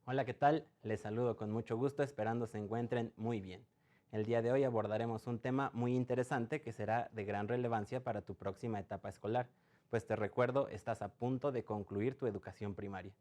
Hola, ¿qué tal? Les saludo con mucho gusto, esperando se encuentren muy bien. El día de hoy abordaremos un tema muy interesante que será de gran relevancia para tu próxima etapa escolar, pues te recuerdo, estás a punto de concluir tu educación primaria.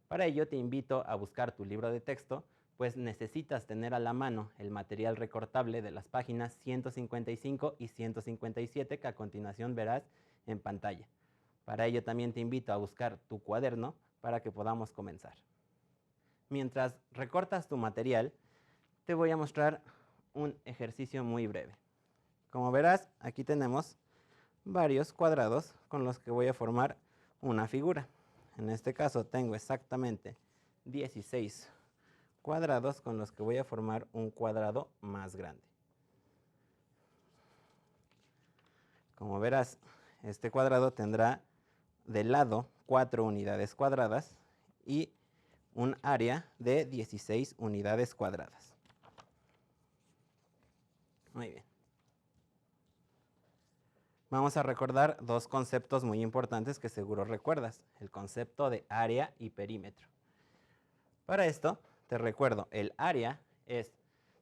Para ello te invito a buscar tu libro de texto, pues necesitas tener a la mano el material recortable de las páginas 155 y 157 que a continuación verás en pantalla. Para ello también te invito a buscar tu cuaderno para que podamos comenzar. Mientras recortas tu material, te voy a mostrar un ejercicio muy breve. Como verás, aquí tenemos varios cuadrados con los que voy a formar una figura. En este caso tengo exactamente 16 cuadrados con los que voy a formar un cuadrado más grande. Como verás, este cuadrado tendrá de lado 4 unidades cuadradas y un área de 16 unidades cuadradas. Muy bien. Vamos a recordar dos conceptos muy importantes que seguro recuerdas, el concepto de área y perímetro. Para esto, te recuerdo, el área es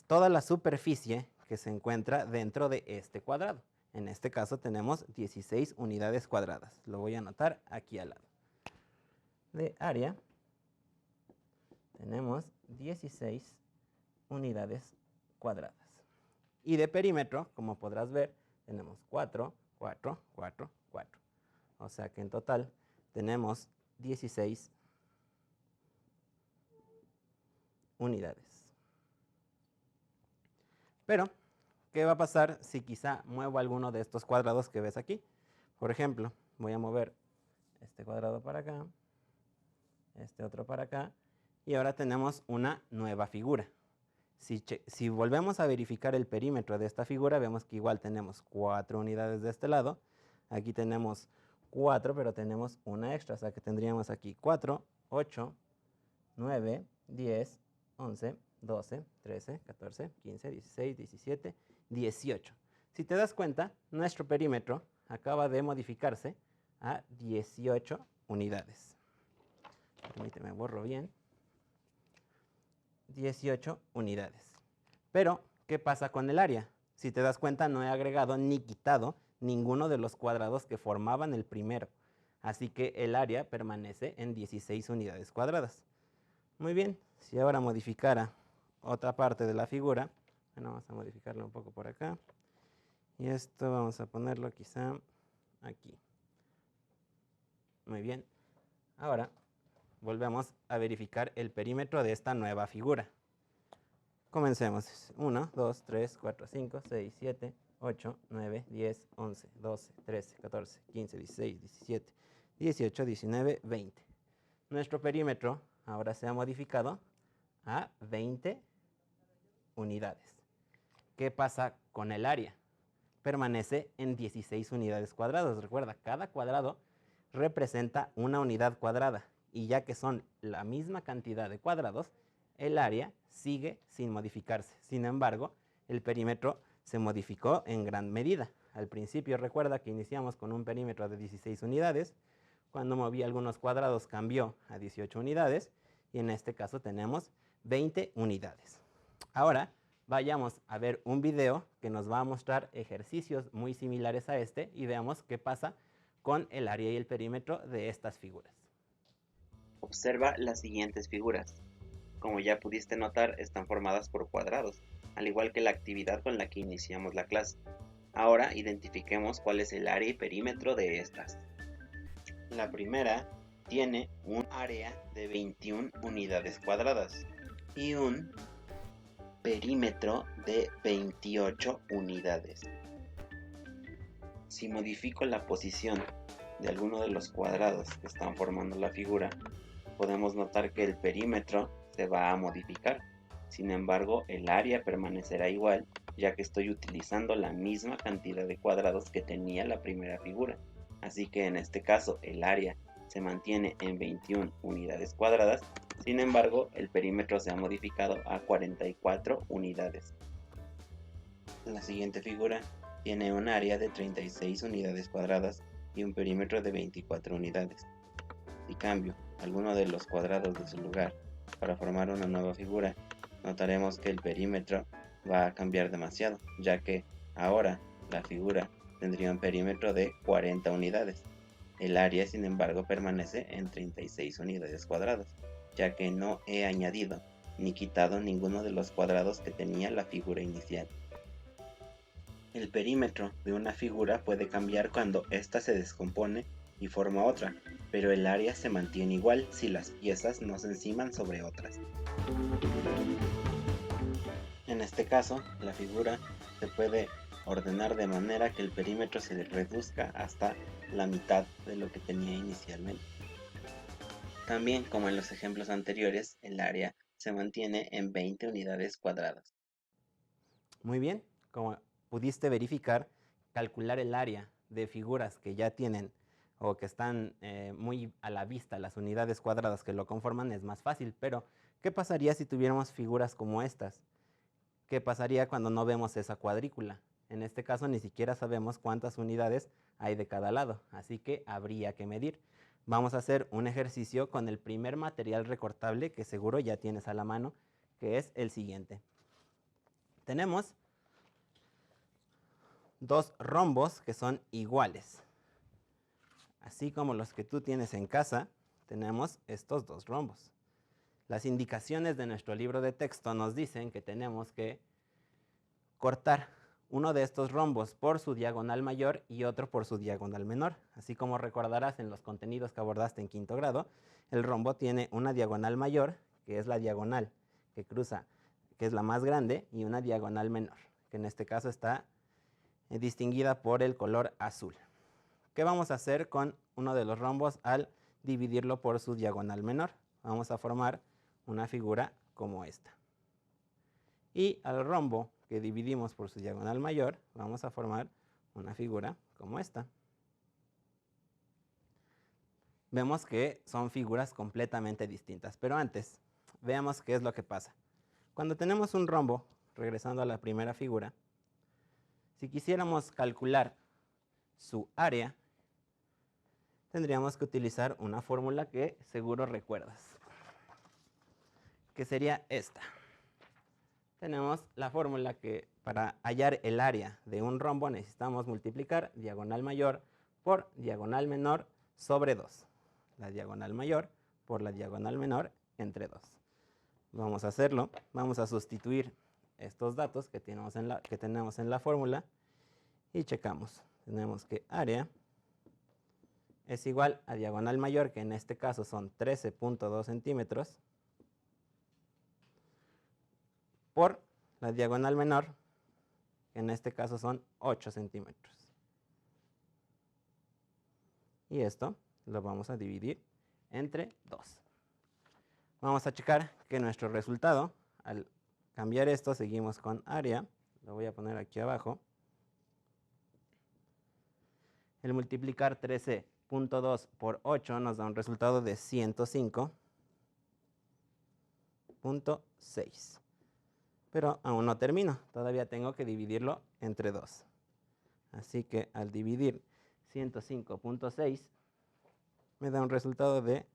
toda la superficie que se encuentra dentro de este cuadrado. En este caso tenemos 16 unidades cuadradas. Lo voy a anotar aquí al lado. De área tenemos 16 unidades cuadradas. Y de perímetro, como podrás ver, tenemos 4, 4, 4, 4. O sea que en total tenemos 16 unidades. Pero, ¿qué va a pasar si quizá muevo alguno de estos cuadrados que ves aquí? Por ejemplo, voy a mover este cuadrado para acá, este otro para acá, y ahora tenemos una nueva figura. Si volvemos a verificar el perímetro de esta figura, vemos que igual tenemos 4 unidades de este lado. Aquí tenemos 4, pero tenemos una extra, o sea que tendríamos aquí 4, 8, 9, 10, 11, 12, 13, 14, 15, 16, 17, 18. Si te das cuenta, nuestro perímetro acaba de modificarse a 18 unidades. Permíteme, borro bien. 18 unidades. Pero, ¿qué pasa con el área? Si te das cuenta, no he agregado ni quitado ninguno de los cuadrados que formaban el primero. Así que el área permanece en 16 unidades cuadradas. Muy bien, si ahora modificara otra parte de la figura, bueno, vamos a modificarlo un poco por acá. Y esto vamos a ponerlo quizá aquí. Muy bien. Ahora volvemos a verificar el perímetro de esta nueva figura. Comencemos. 1, 2, 3, 4, 5, 6, 7, 8, 9, 10, 11, 12, 13, 14, 15, 16, 17, 18, 19, 20. Nuestro perímetro ahora se ha modificado a 20 unidades. ¿Qué pasa con el área? Permanece en 16 unidades cuadradas. Recuerda, cada cuadrado representa una unidad cuadrada y ya que son la misma cantidad de cuadrados, el área sigue sin modificarse. Sin embargo, el perímetro se modificó en gran medida. Al principio recuerda que iniciamos con un perímetro de 16 unidades. Cuando moví algunos cuadrados cambió a 18 unidades y en este caso tenemos 20 unidades. Ahora vayamos a ver un video que nos va a mostrar ejercicios muy similares a este y veamos qué pasa con el área y el perímetro de estas figuras. Observa las siguientes figuras. Como ya pudiste notar, están formadas por cuadrados, al igual que la actividad con la que iniciamos la clase. Ahora identifiquemos cuál es el área y perímetro de estas. La primera tiene un área de 21 unidades cuadradas y un perímetro de 28 unidades. Si modifico la posición de alguno de los cuadrados que están formando la figura, podemos notar que el perímetro se va a modificar. Sin embargo, el área permanecerá igual, ya que estoy utilizando la misma cantidad de cuadrados que tenía la primera figura. Así que en este caso el área se mantiene en 21 unidades cuadradas, sin embargo el perímetro se ha modificado a 44 unidades. La siguiente figura tiene un área de 36 unidades cuadradas y un perímetro de 24 unidades. Si cambio alguno de los cuadrados de su lugar para formar una nueva figura, notaremos que el perímetro va a cambiar demasiado, ya que ahora la figura tendría un perímetro de 40 unidades. El área, sin embargo, permanece en 36 unidades cuadradas, ya que no he añadido ni quitado ninguno de los cuadrados que tenía la figura inicial. El perímetro de una figura puede cambiar cuando ésta se descompone y forma otra, pero el área se mantiene igual si las piezas no se enciman sobre otras. En este caso, la figura se puede ordenar de manera que el perímetro se reduzca hasta la mitad de lo que tenía inicialmente. También, como en los ejemplos anteriores, el área se mantiene en 20 unidades cuadradas. Muy bien, como pudiste verificar, calcular el área de figuras que ya tienen o que están muy a la vista, las unidades cuadradas que lo conforman, es más fácil. Pero, ¿qué pasaría si tuviéramos figuras como estas? ¿Qué pasaría cuando no vemos esa cuadrícula? En este caso ni siquiera sabemos cuántas unidades hay de cada lado, así que habría que medir. Vamos a hacer un ejercicio con el primer material recortable que seguro ya tienes a la mano, que es el siguiente. Tenemos dos rombos que son iguales. Así como los que tú tienes en casa, tenemos estos dos rombos. Las indicaciones de nuestro libro de texto nos dicen que tenemos que cortar uno de estos rombos por su diagonal mayor y otro por su diagonal menor. Así como recordarás en los contenidos que abordaste en quinto grado, el rombo tiene una diagonal mayor, que es la diagonal que cruza, que es la más grande, y una diagonal menor, que en este caso está distinguida por el color azul. ¿Qué vamos a hacer con uno de los rombos al dividirlo por su diagonal menor? Vamos a formar una figura como esta. Y al rombo que dividimos por su diagonal mayor, vamos a formar una figura como esta. Vemos que son figuras completamente distintas, pero antes, veamos qué es lo que pasa. Cuando tenemos un rombo, regresando a la primera figura, si quisiéramos calcular su área, tendríamos que utilizar una fórmula que seguro recuerdas, que sería esta. Tenemos la fórmula que para hallar el área de un rombo necesitamos multiplicar diagonal mayor por diagonal menor sobre 2. La diagonal mayor por la diagonal menor entre 2. Vamos a hacerlo. Vamos a sustituir estos datos que tenemos en la fórmula y checamos. Tenemos que área es igual a diagonal mayor, que en este caso son 13.2 centímetros, por la diagonal menor, que en este caso son 8 centímetros. Y esto lo vamos a dividir entre 2. Vamos a checar que nuestro resultado, al cambiar esto, seguimos con área. Lo voy a poner aquí abajo. El multiplicar 13.2 por 8 nos da un resultado de 105.6. Pero aún no termino, todavía tengo que dividirlo entre 2. Así que al dividir 105.6 me da un resultado de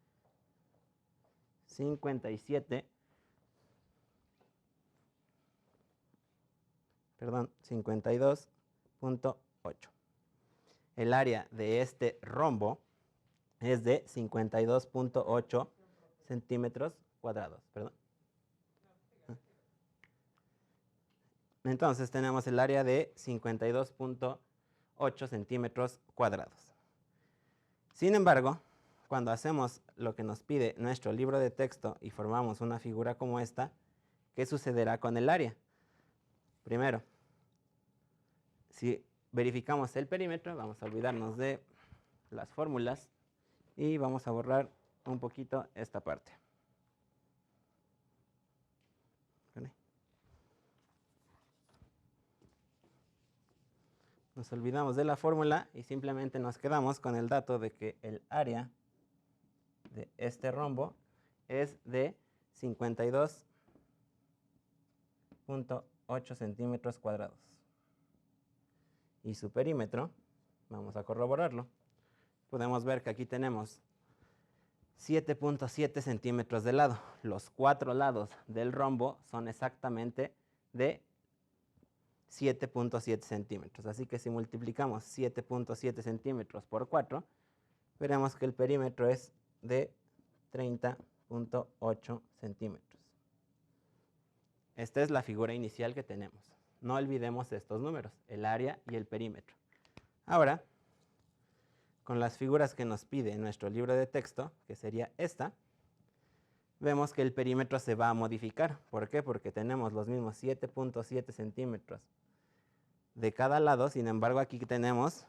52.8. El área de este rombo es de 52.8 centímetros cuadrados. Entonces tenemos el área de 52.8 centímetros cuadrados. Sin embargo, cuando hacemos lo que nos pide nuestro libro de texto y formamos una figura como esta, ¿qué sucederá con el área? Primero, si verificamos el perímetro, vamos a olvidarnos de las fórmulas y vamos a borrar un poquito esta parte. Nos olvidamos de la fórmula y simplemente nos quedamos con el dato de que el área de este rombo es de 52.8 centímetros cuadrados. Y su perímetro, vamos a corroborarlo. Podemos ver que aquí tenemos 7.7 centímetros de lado. Los 4 lados del rombo son exactamente de 7.7 centímetros. Así que si multiplicamos 7.7 centímetros por 4, veremos que el perímetro es de 30.8 centímetros. Esta es la figura inicial que tenemos. No olvidemos estos números, el área y el perímetro. Ahora, con las figuras que nos pide nuestro libro de texto, que sería esta, vemos que el perímetro se va a modificar. ¿Por qué? Porque tenemos los mismos 7.7 centímetros de cada lado, sin embargo aquí tenemos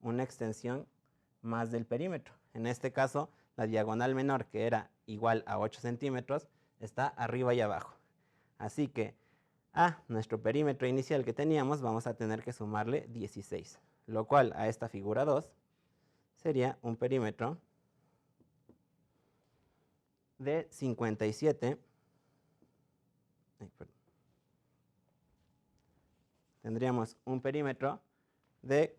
una extensión más del perímetro. En este caso, la diagonal menor, que era igual a 8 centímetros, está arriba y abajo. Así que a nuestro perímetro inicial que teníamos vamos a tener que sumarle 16, lo cual a esta figura 2 sería un perímetro de 57. Tendríamos un perímetro de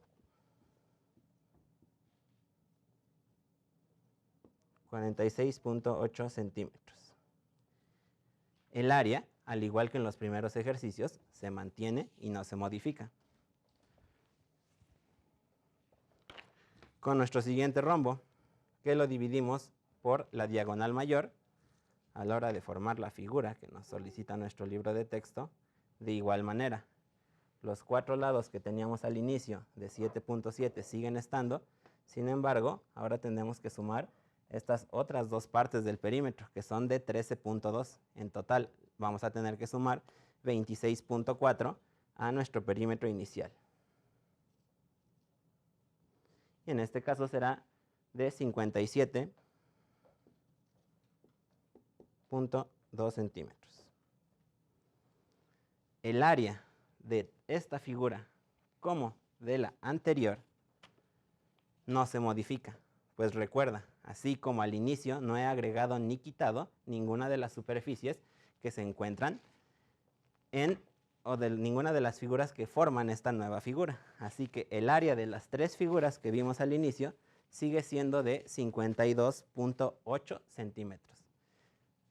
46.8 centímetros. El área, al igual que en los primeros ejercicios, se mantiene y no se modifica. Con nuestro siguiente rombo, que lo dividimos por la diagonal mayor, a la hora de formar la figura que nos solicita nuestro libro de texto, de igual manera. Los 4 lados que teníamos al inicio de 7.7 siguen estando, sin embargo, ahora tenemos que sumar estas otras dos partes del perímetro, que son de 13.2. En total, vamos a tener que sumar 26.4 a nuestro perímetro inicial. Y en este caso será de 57.2 centímetros. El área de esta figura, como de la anterior, no se modifica. Pues recuerda, así como al inicio no he agregado ni quitado ninguna de las superficies que se encuentran ninguna de las figuras que forman esta nueva figura. Así que el área de las 3 figuras que vimos al inicio sigue siendo de 52.8 centímetros.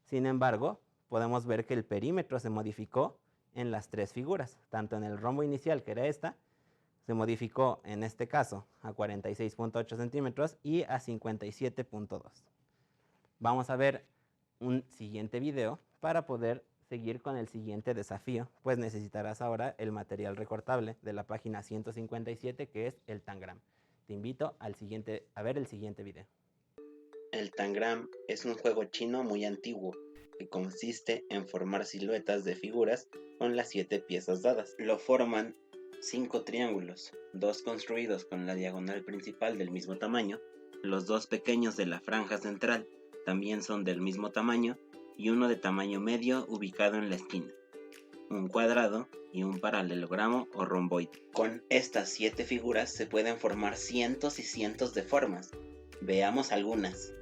Sin embargo, podemos ver que el perímetro se modificó en las 3 figuras, tanto en el rombo inicial, que era esta, se modificó en este caso a 46.8 centímetros y a 57.2. Vamos a ver un siguiente video para poder seguir con el siguiente desafío, pues necesitarás ahora el material recortable de la página 157, que es el Tangram. Te invito a ver el siguiente video. El Tangram es un juego chino muy antiguo que consiste en formar siluetas de figuras con las 7 piezas dadas. Lo forman 5 triángulos, 2 construidos con la diagonal principal del mismo tamaño, los 2 pequeños de la franja central también son del mismo tamaño y uno de tamaño medio ubicado en la esquina, un cuadrado y un paralelogramo o romboide. Con estas 7 figuras se pueden formar cientos y cientos de formas. Veamos algunas.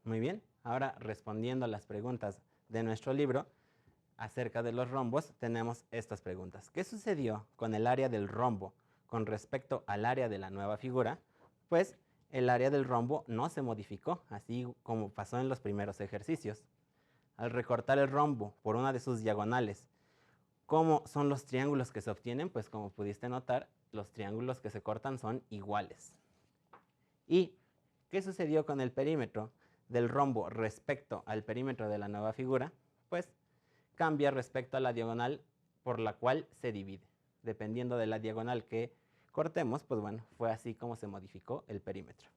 Muy bien, ahora respondiendo a las preguntas de nuestro libro acerca de los rombos, tenemos estas preguntas. ¿Qué sucedió con el área del rombo con respecto al área de la nueva figura? Pues el área del rombo no se modificó, así como pasó en los primeros ejercicios. Al recortar el rombo por una de sus diagonales, ¿cómo son los triángulos que se obtienen? Pues como pudiste notar, los triángulos que se cortan son iguales. ¿Y qué sucedió con el perímetro del rombo respecto al perímetro de la nueva figura? Pues cambia respecto a la diagonal por la cual se divide. Dependiendo de la diagonal que cortemos, pues bueno, fue así como se modificó el perímetro.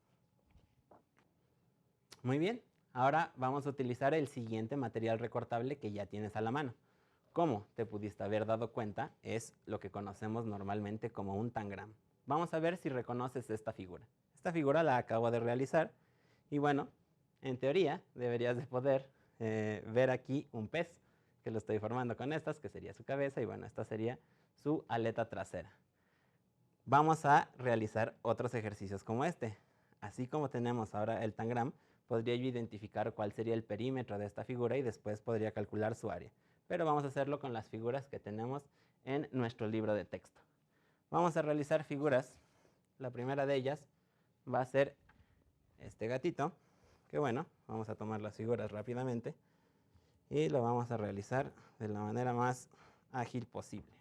Muy bien, ahora vamos a utilizar el siguiente material recortable que ya tienes a la mano. Como te pudiste haber dado cuenta, es lo que conocemos normalmente como un tangram. Vamos a ver si reconoces esta figura. Esta figura la acabo de realizar y bueno, en teoría deberías de poder ver aquí un pez, que lo estoy formando con estas, que sería su cabeza, y bueno, esta sería su aleta trasera. Vamos a realizar otros ejercicios como este. Así como tenemos ahora el tangram, podría yo identificar cuál sería el perímetro de esta figura y después podría calcular su área. Pero vamos a hacerlo con las figuras que tenemos en nuestro libro de texto. Vamos a realizar figuras. La primera de ellas va a ser este gatito, que bueno, vamos a tomar las figuras rápidamente y lo vamos a realizar de la manera más ágil posible.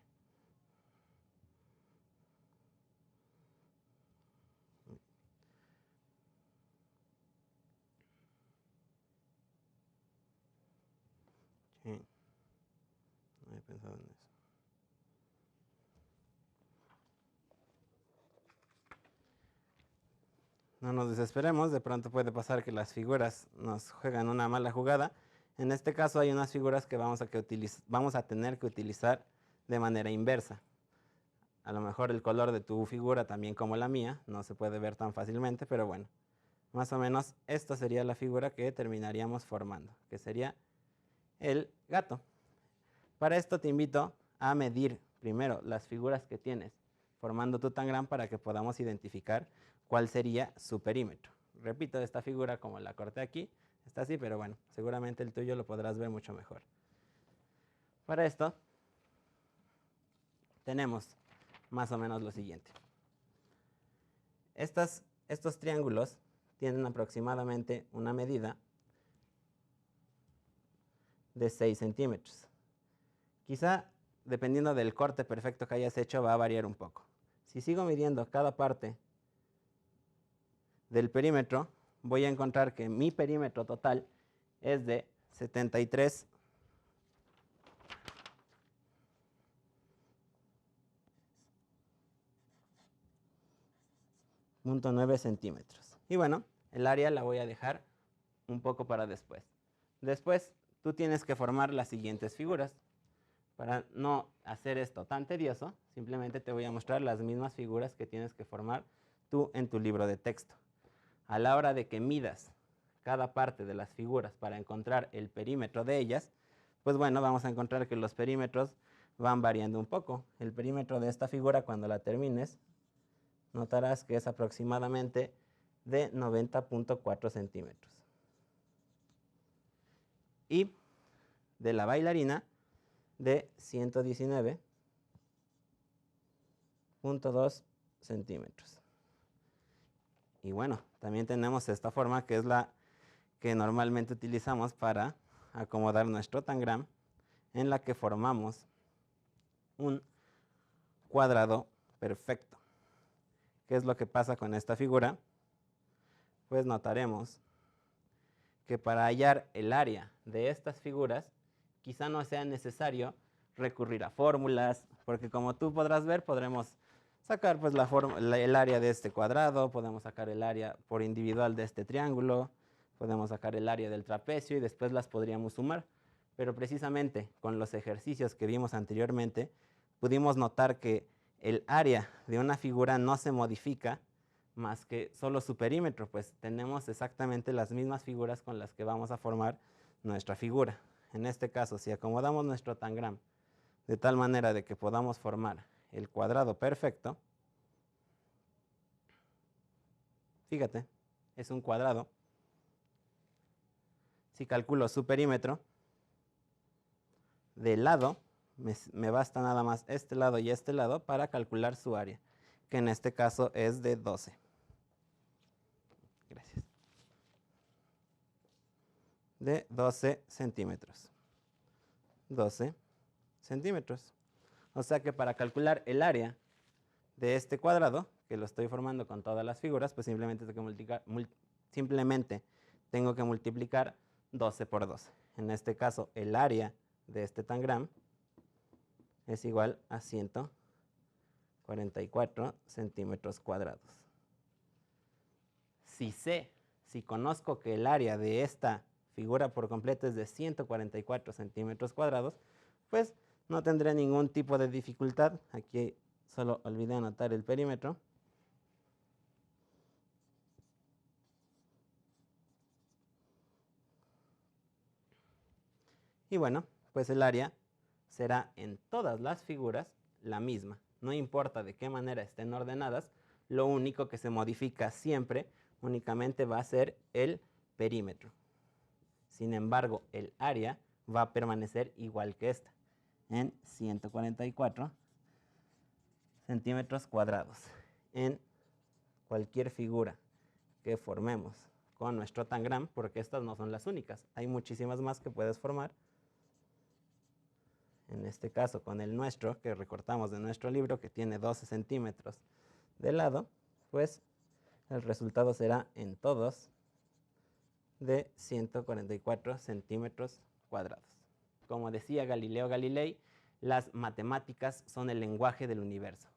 Sí, no había pensado en eso. No nos desesperemos, de pronto puede pasar que las figuras nos juegan una mala jugada. En este caso hay unas figuras que vamos a tener que utilizar de manera inversa. A lo mejor el color de tu figura, también como la mía, no se puede ver tan fácilmente, pero bueno, más o menos esta sería la figura que terminaríamos formando, que sería el gato. Para esto te invito a medir primero las figuras que tienes formando tu tangram para que podamos identificar cuál sería su perímetro. Repito, esta figura como la corté aquí, está así, pero bueno, seguramente el tuyo lo podrás ver mucho mejor. Para esto tenemos más o menos lo siguiente. Estos triángulos tienen aproximadamente una medida de 6 centímetros. Quizá, dependiendo del corte perfecto que hayas hecho, va a variar un poco. Si sigo midiendo cada parte del perímetro, voy a encontrar que mi perímetro total es de 73.9 centímetros. Y bueno, el área la voy a dejar un poco para después. Después, tú tienes que formar las siguientes figuras. Para no hacer esto tan tedioso, simplemente te voy a mostrar las mismas figuras que tienes que formar tú en tu libro de texto. A la hora de que midas cada parte de las figuras para encontrar el perímetro de ellas, pues bueno, vamos a encontrar que los perímetros van variando un poco. El perímetro de esta figura, cuando la termines, notarás que es aproximadamente de 90.4 centímetros. Y de la bailarina, de 119.2 centímetros. Y bueno, también tenemos esta forma que es la que normalmente utilizamos para acomodar nuestro tangram, en la que formamos un cuadrado perfecto. ¿Qué es lo que pasa con esta figura? Pues notaremos que para hallar el área de estas figuras, quizá no sea necesario recurrir a fórmulas, porque como tú podrás ver, podremos sacar pues el área de este cuadrado, podemos sacar el área por individual de este triángulo, podemos sacar el área del trapecio y después las podríamos sumar. Pero precisamente con los ejercicios que vimos anteriormente, pudimos notar que el área de una figura no se modifica más que solo su perímetro, pues tenemos exactamente las mismas figuras con las que vamos a formar nuestra figura. En este caso, si acomodamos nuestro tangram de tal manera de que podamos formar el cuadrado perfecto, fíjate, es un cuadrado. Si calculo su perímetro, del lado, me basta nada más este lado y este lado para calcular su área, que en este caso es de 12. Gracias. De 12 centímetros. 12 centímetros. O sea que para calcular el área de este cuadrado, que lo estoy formando con todas las figuras, pues simplemente tengo que multiplicar 12 por 12. En este caso, el área de este tangram es igual a 144 centímetros cuadrados. Si conozco que el área de esta figura por completo es de 144 centímetros cuadrados, pues no tendré ningún tipo de dificultad. Aquí solo olvidé anotar el perímetro. Y bueno, pues el área será en todas las figuras la misma. No importa de qué manera estén ordenadas, lo único que se modifica siempre únicamente va a ser el perímetro. Sin embargo, el área va a permanecer igual que esta, en 144 centímetros cuadrados. En cualquier figura que formemos con nuestro tangram, porque estas no son las únicas, hay muchísimas más que puedes formar. En este caso, con el nuestro, que recortamos de nuestro libro, que tiene 12 centímetros de lado, pues el resultado será en todos de 144 centímetros cuadrados. Como decía Galileo Galilei, las matemáticas son el lenguaje del universo.